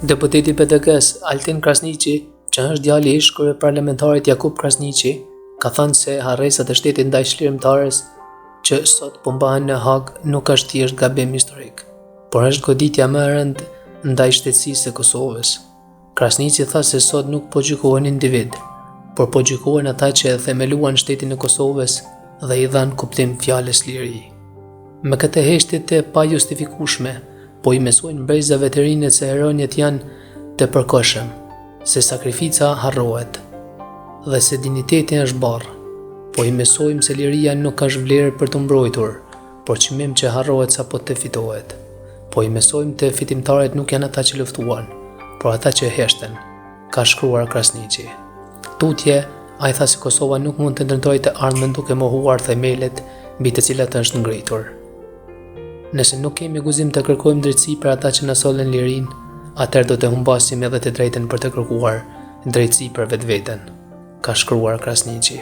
Deputeti PDK-s Altin Krasniqi, që është djali i ish parlamentarit Jakub Krasniqi, ka thënë se harresat e shtetit ndaj çlirimtarës që sot po mbahen në Hag nuk është thjesht gabim historik, por është goditja më e rëndë ndaj shtetësisë së Kosovës. Krasniqi tha se sot nuk po gjykohen individ, por po gjykohen ata që e themeluan shtetin e Kosovës dhe i dhanë kuptim fjalës liri. Me këtë heshtje të pajustifikueshme, po i mësojnë brezave të rinjë se heronjet janë të përkohshëm, se sakrifica harrohet dhe se diniteti është barr. Po i mësojmë se liria nuk është vlerë për të mbrojtur, por çmim që harrohet sapo të fitohet. Po i mësojmë të fitimtarët nuk janë ata që luftuan, por ata që heshten, ka shkruar Krasniqi. Tutje, ai tha se Kosova nuk mund të ndërtojë të ardhmen duke mohuar themelet mbi të cilat është ngritur. Nëse nuk kemi guzim të kërkojmë drejtësi për ata që na solën lirinë, atëherë do të humbasim edhe të drejtën për të kërkuar drejtësi për vetveten, ka shkruar Krasniqi.